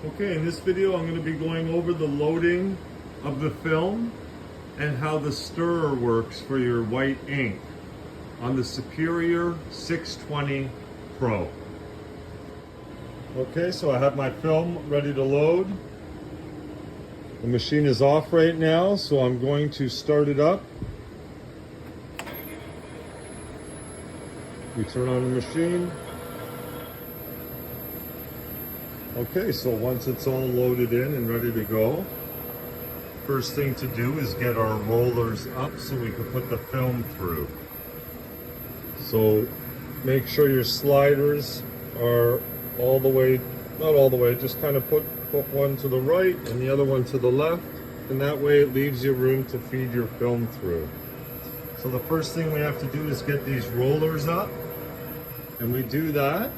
Okay, in this video I'm going to be going over the loading of the film and how the stirrer works for your white ink on the Superieur 620 Pro. Okay, so I have my film ready to load. The machine is off right now, so I'm going to start it up. We turn on the machine. Okay, so once it's all loaded in and ready to go, first thing to do is get our rollers up so we can put the film through. So make sure your sliders are all the way, not all the way, just kind of put one to the right and the other one to the left, and that way it leaves you room to feed your film through. So the first thing we have to do is get these rollers up, and we do that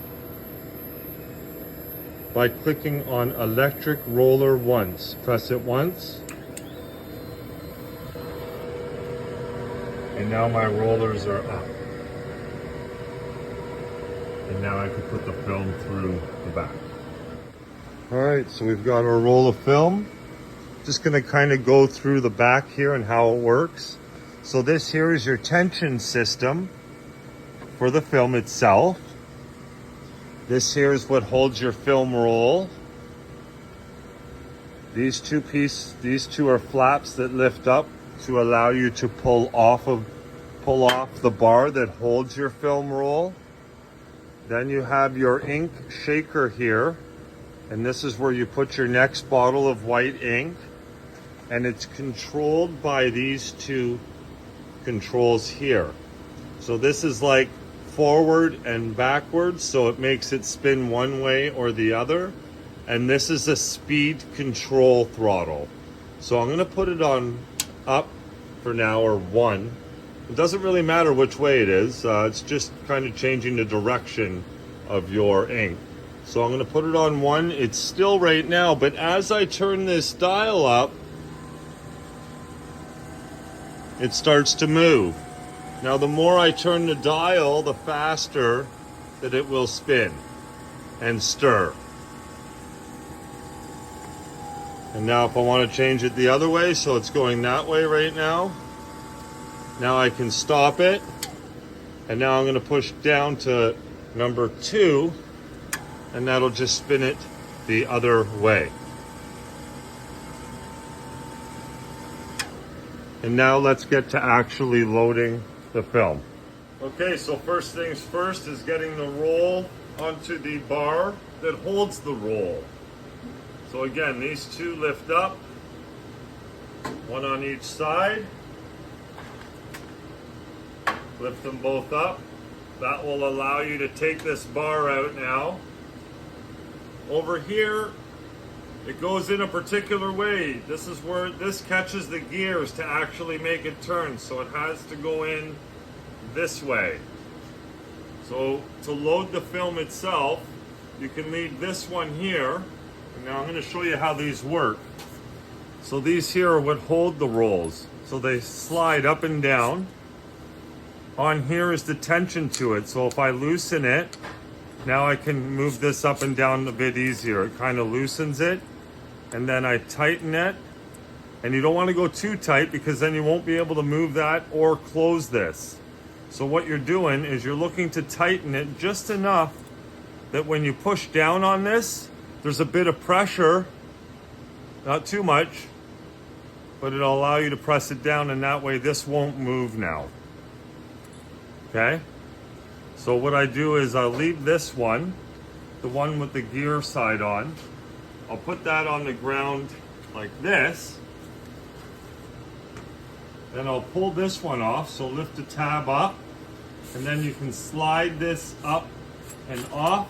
by clicking on electric roller once. Press it once. And now my rollers are up. And now I can put the film through the back. All right, so we've got our roll of film. Just gonna kind of go through the back here and how it works. So this here is your tension system for the film itself. This here is what holds your film roll. These two are flaps that lift up to allow you to pull off the bar that holds your film roll. Then you have your ink shaker here, and this is where you put your next bottle of white ink, and it's controlled by these two controls here. So this is like forward and backwards, so it makes it spin one way or the other. And this is a speed control throttle. So I'm going to put it on up for now, or 1. It doesn't really matter which way it is. It's just kind of changing the direction of your ink. So I'm going to put it on 1. It's still right now, but as I turn this dial up, it starts to move. Now, the more I turn the dial, the faster that it will spin and stir. And now if I want to change it the other way, so it's going that way right now, now I can stop it. And now I'm going to push down to number 2, and that'll just spin it the other way. And now let's get to actually loading the film. Okay, so first things first is getting the roll onto the bar that holds the roll. So again, these two lift up, one on each side. Lift them both up. That will allow you to take this bar out now. Over here, it goes in a particular way. This is where this catches the gears to actually make it turn. So it has to go in this way. So to load the film itself, you can leave this one here. And now I'm going to show you how these work. So these here are what hold the rolls. So they slide up and down. On here is the tension to it. So if I loosen it, now I can move this up and down a bit easier. It kind of loosens it. And then I tighten it. And you don't want to go too tight because then you won't be able to move that or close this. So what you're doing is you're looking to tighten it just enough that when you push down on this, there's a bit of pressure, not too much, but it'll allow you to press it down, and that way this won't move now. Okay? So what I do is I'll leave this one, the one with the gear side on, I'll put that on the ground like this. Then I'll pull this one off, so lift the tab up, and then you can slide this up and off.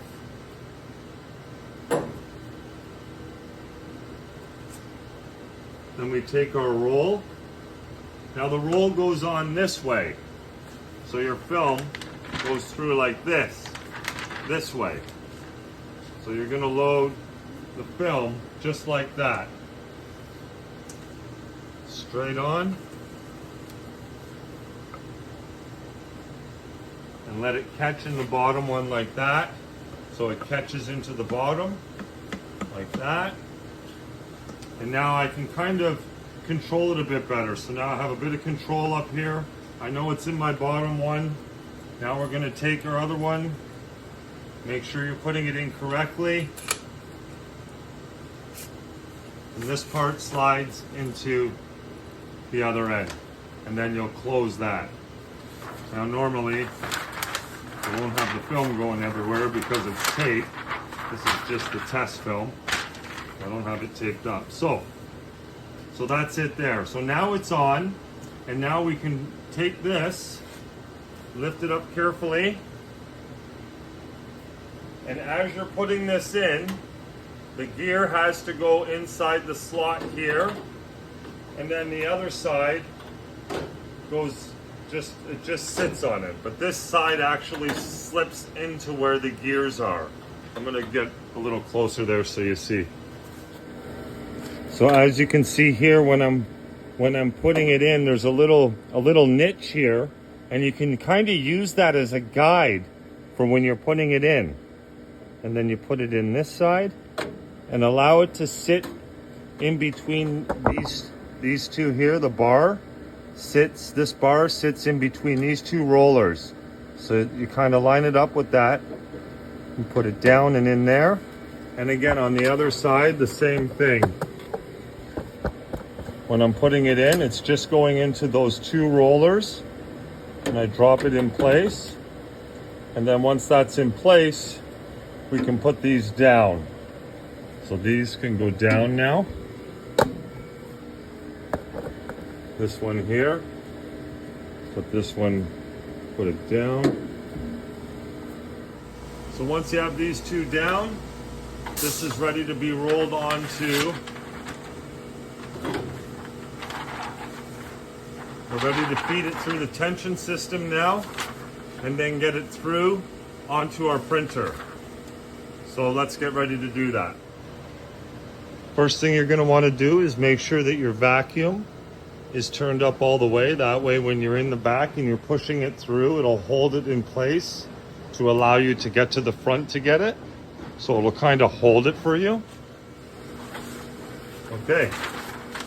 Then we take our roll. Now the roll goes on this way. So your film goes through like this way. So you're gonna load the film just like that. Straight on. And let it catch in the bottom one like that. So it catches into the bottom. like that. And now I can kind of control it a bit better. So now I have a bit of control up here. I know it's in my bottom one. Now we're gonna take our other one. Make sure you're putting it in correctly. And this part slides into the other end. And then you'll close that. Now normally, you won't have the film going everywhere because it's tape. This is just the test film. I don't have it taped up. So that's it there. So now it's on, and now we can take this, lift it up carefully, and as you're putting this in, the gear has to go inside the slot here, and then the other side goes, it just sits on it. But this side actually slips into where the gears are. I'm gonna get a little closer there so you see. So as you can see here, when I'm putting it in, there's a little niche here, and you can kind of use that as a guide for when you're putting it in. And then you put it in this side and allow it to sit in between these two here. The bar sits, this bar sits in between these two rollers. So you kind of line it up with that and put it down and in there. And again, on the other side, the same thing. When I'm putting it in, it's just going into those two rollers, and I drop it in place. And then once that's in place, we can put these down. So these can go down now. This one here, put this one, put it down. So once you have these two down, this is ready to be rolled onto. We're ready to feed it through the tension system now, and then get it through onto our printer. So let's get ready to do that. First thing you're going to want to do is make sure that your vacuum is turned up all the way. That way when you're in the back and you're pushing it through, it'll hold it in place to allow you to get to the front to get it. So it'll kind of hold it for you. Okay.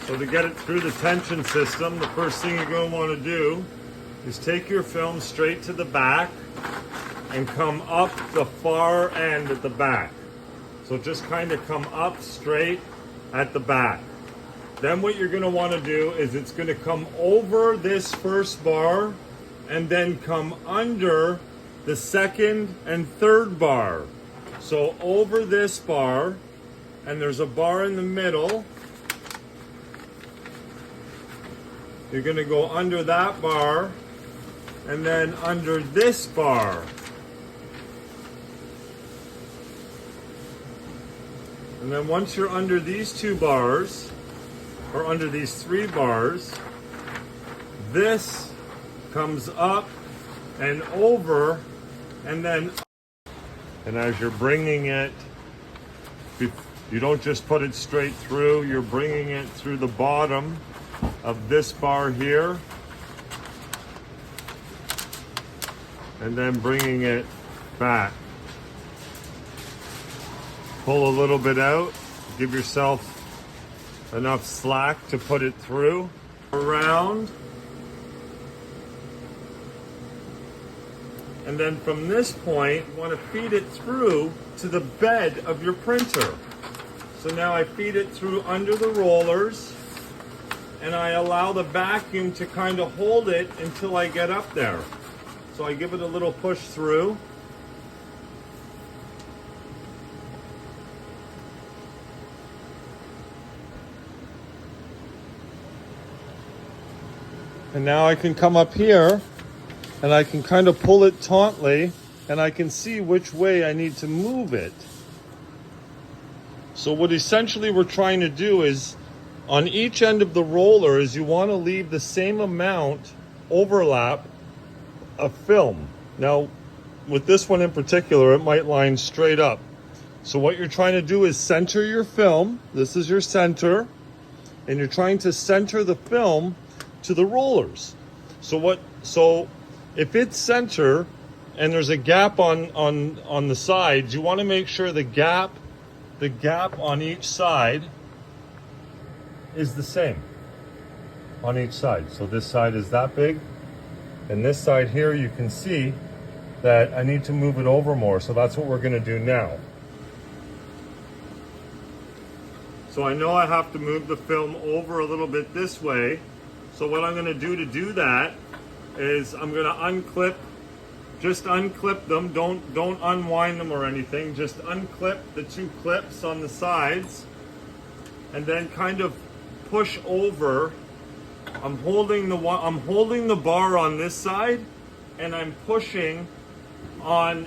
So to get it through the tension system, the first thing you're going to want to do is take your film straight to the back and come up the far end at the back. So just kind of come up straight at the back. Then what you're going to want to do is it's going to come over this first bar and then come under the second and third bar. So over this bar, and there's a bar in the middle. You're going to go under that bar and then under this bar. And then once you're under these two bars, or under these three bars, this comes up and over and then up. And as you're bringing it, you don't just put it straight through, you're bringing it through the bottom of this bar here, and then bringing it back. Pull a little bit out, give yourself enough slack to put it through, around, and then from this point you want to feed it through to the bed of your printer. So now I feed it through under the rollers, and I allow the vacuum to kind of hold it until I get up there. So I give it a little push through. And now I can come up here and I can kind of pull it tautly, and I can see which way I need to move it. So what essentially we're trying to do is, on each end of the roller, is you want to leave the same amount overlap of film. Now, with this one in particular, it might line straight up. So what you're trying to do is center your film. This is your center, and you're trying to center the film to the rollers. So if it's center and there's a gap on the sides, you want to make sure the gap the gap on each side is the same on each side. So this side is that big, and this side here you can see that I need to move it over more. So that's what we're going to do now. So I know I have to move the film over a little bit this way. So what I'm going to do that is I'm going to unclip, just unclip them. Don't unwind them or anything. Just unclip the two clips on the sides and then kind of push over. I'm holding the bar on this side and I'm pushing on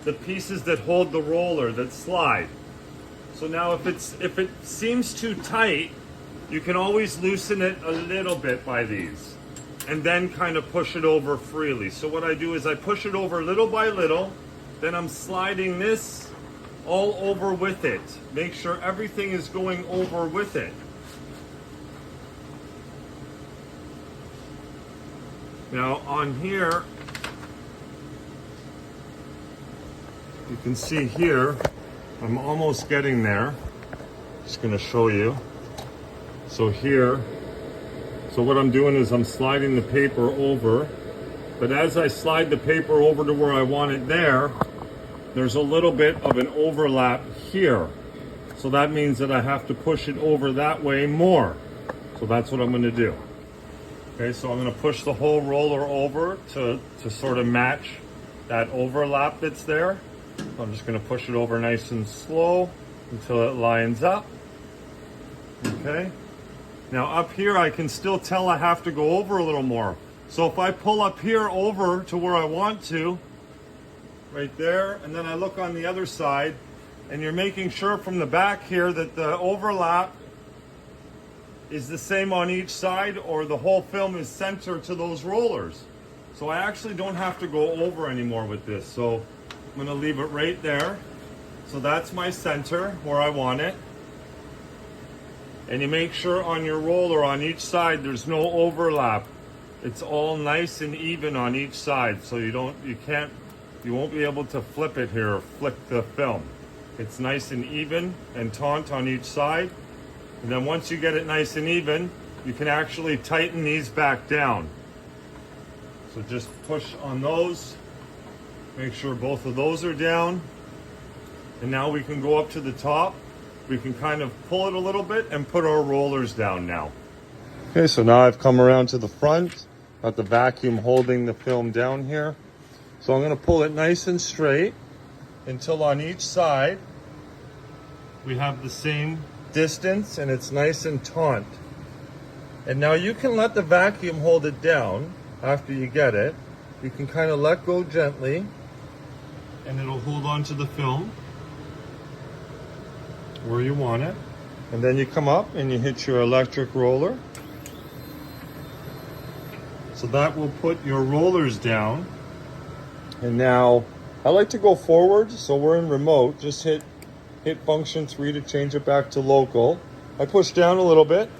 the pieces that hold the roller, that slide. So now if it seems too tight, you can always loosen it a little bit by these and then kind of push it over freely. So what I do is I push it over little by little, then I'm sliding this all over with it. Make sure everything is going over with it. Now on here, you can see here, I'm almost getting there. Just gonna show you. So here, so what I'm doing is I'm sliding the paper over, but as I slide the paper over to where I want it there's a little bit of an overlap here. So that means that I have to push it over that way more. So that's what I'm gonna do. Okay, so I'm gonna push the whole roller over to sort of match that overlap that's there. I'm just going to push it over nice and slow until it lines up. Okay. Now up here I can still tell I have to go over a little more. So if I pull up here over to where I want to, right there, and then I look on the other side, and you're making sure from the back here that the overlap is the same on each side, or the whole film is centered to those rollers. So I actually don't have to go over anymore with this. So I'm going to leave it right there. So that's my center where I want it. And you make sure on your roller on each side there's no overlap. It's all nice and even on each side, so you won't be able to flip it here or flick the film. It's nice and even and taut on each side. And then once you get it nice and even, you can actually tighten these back down. So just push on those. Make sure both of those are down. And now we can go up to the top. We can kind of pull it a little bit and put our rollers down now. Okay, so now I've come around to the front. Got the vacuum holding the film down here. So I'm going to pull it nice and straight until on each side we have the same distance and it's nice and taut. And now you can let the vacuum hold it down after you get it. You can kind of let go gently and it'll hold on to the film where you want it. And then you come up and you hit your electric roller. So that will put your rollers down. And now I like to go forward, so we're in remote. Just hit function 3 to change it back to local. I push down a little bit.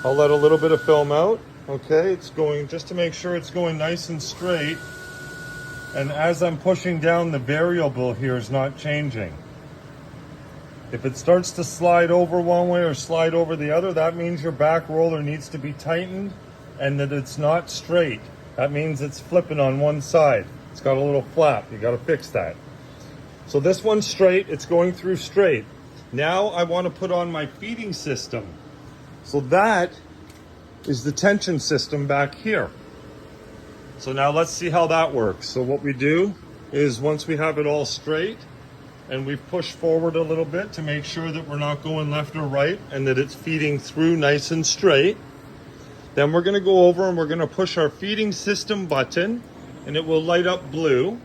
I'll let a little bit of film out. Okay, it's going, just to make sure it's going nice and straight. And as I'm pushing down, the variable here is not changing. If it starts to slide over one way or slide over the other, that means your back roller needs to be tightened and that it's not straight. That means it's flipping on one side. It's got a little flap. You got to fix that. So this one's straight. It's going through straight. Now I want to put on my feeding system. So that is the tension system back here. So now let's see how that works. So what we do is once we have it all straight and we push forward a little bit to make sure that we're not going left or right and that it's feeding through nice and straight, then we're going to go over and we're going to push our feeding system button and it will light up blue.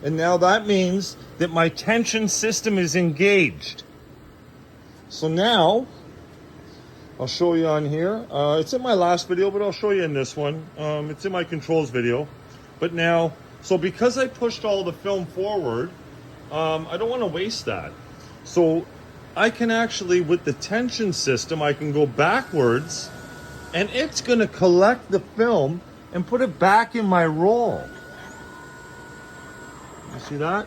And now that means that my tension system is engaged. So now I'll show you on here. It's in my last video, but I'll show you in this one. It's in my controls video. But now, so because I pushed all the film forward, I don't want to waste that. So I can actually, with the tension system, I can go backwards and it's going to collect the film and put it back in my roll. You see that?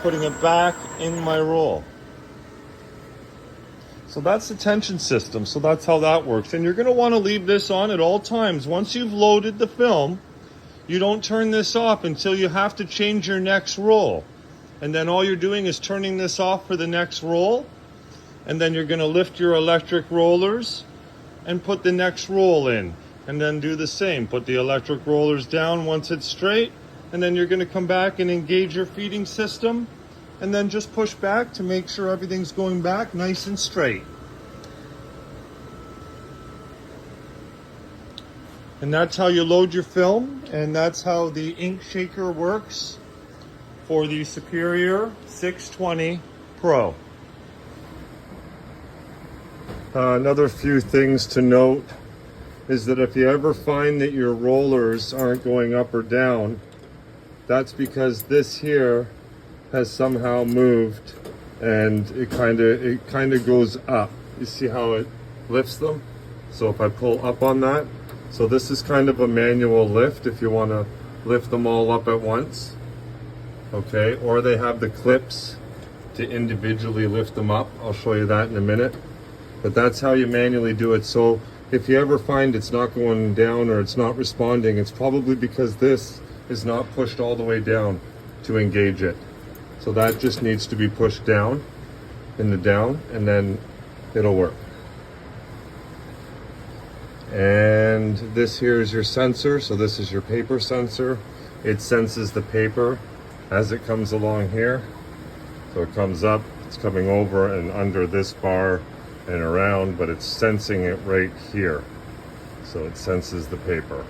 putting it back in my roll. So that's the tension system. So that's how that works. And you're going to want to leave this on at all times. Once you've loaded the film, you don't turn this off until you have to change your next roll. And then all you're doing is turning this off for the next roll. And then you're going to lift your electric rollers and put the next roll in. And then do the same. Put the electric rollers down once it's straight. And then you're going to come back and engage your feeding system. And then just push back to make sure everything's going back nice and straight. And that's how you load your film, and that's how the ink shaker works for the Superior 620 Pro. Another few things to note is that if you ever find that your rollers aren't going up or down, that's because this here has somehow moved and it kind of goes up. You see how it lifts them? So if I pull up on that, so this is kind of a manual lift if you want to lift them all up at once. Okay, or they have the clips to individually lift them up. I'll show you that in a minute. But that's how you manually do it. So if you ever find it's not going down or it's not responding, it's probably because this is not pushed all the way down to engage it. So that just needs to be pushed down in the down, and then it'll work. And this here is your sensor. So this is your paper sensor. It senses the paper as it comes along here. So it comes up, it's coming over and under this bar and around, but it's sensing it right here. So it senses the paper.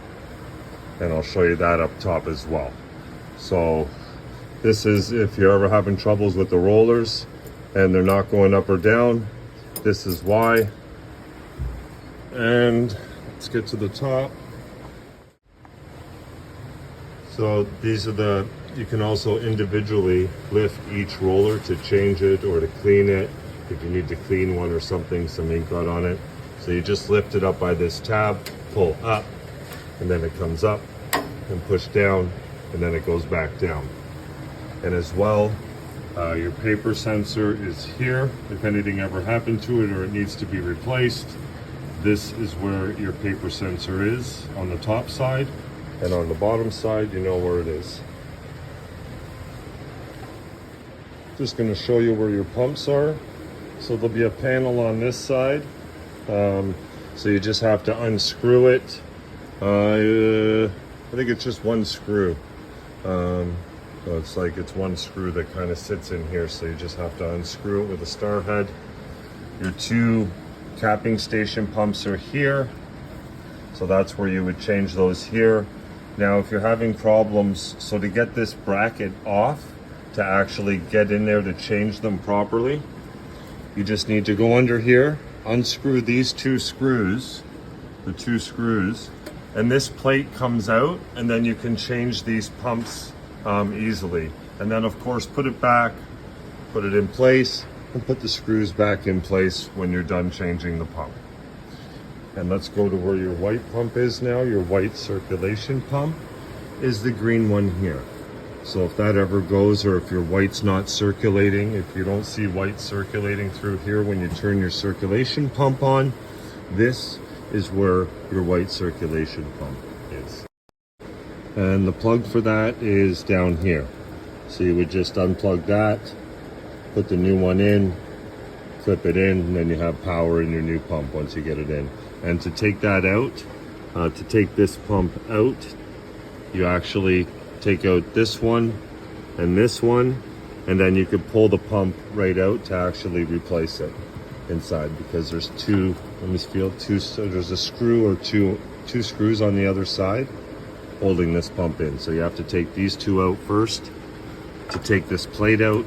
And I'll show you that up top as well. So this is if you're ever having troubles with the rollers and they're not going up or down, this is why. And let's get to the top. So these are you can also individually lift each roller to change it or to clean it. If you need to clean one or something, some ink got on it. So you just lift it up by this tab, pull up, and then it comes up and push down, and then it goes back down. And as well, your paper sensor is here. If anything ever happened to it or it needs to be replaced, this is where your paper sensor is on the top side, and on the bottom side, you know where it is. Just going to show you where your pumps are. So there'll be a panel on this side. So you just have to unscrew it. I think it's just one screw. So it's one screw that kind of sits in here. So you just have to unscrew it with a star head. Your two capping station pumps are here. So that's where you would change those here. Now, if you're having problems, so to get this bracket off, to actually get in there to change them properly, you just need to go under here, unscrew these two screws, the two screws, and this plate comes out, and then you can change these pumps easily. And then of course put it back, put it in place, and put the screws back in place when you're done changing the pump. And let's go to where your white pump is now. Your white circulation pump is the green one here. So if that ever goes, or if your white's not circulating, if you don't see white circulating through here when you turn your circulation pump on, this is where your white circulation pump is. And the plug for that is down here. So you would just unplug that, put the new one in, clip it in, and then you have power in your new pump once you get it in. And to take that out, to take this pump out, you actually take out this one, and then you could pull the pump right out to actually replace it inside, because there's two, let me feel, so there's a screw or two screws on the other side holding this pump in. So you have to take these two out first to take this plate out,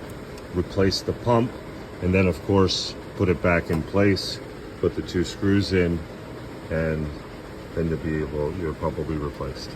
replace the pump, and then of course put it back in place, put the two screws in, and then your pump will be replaced.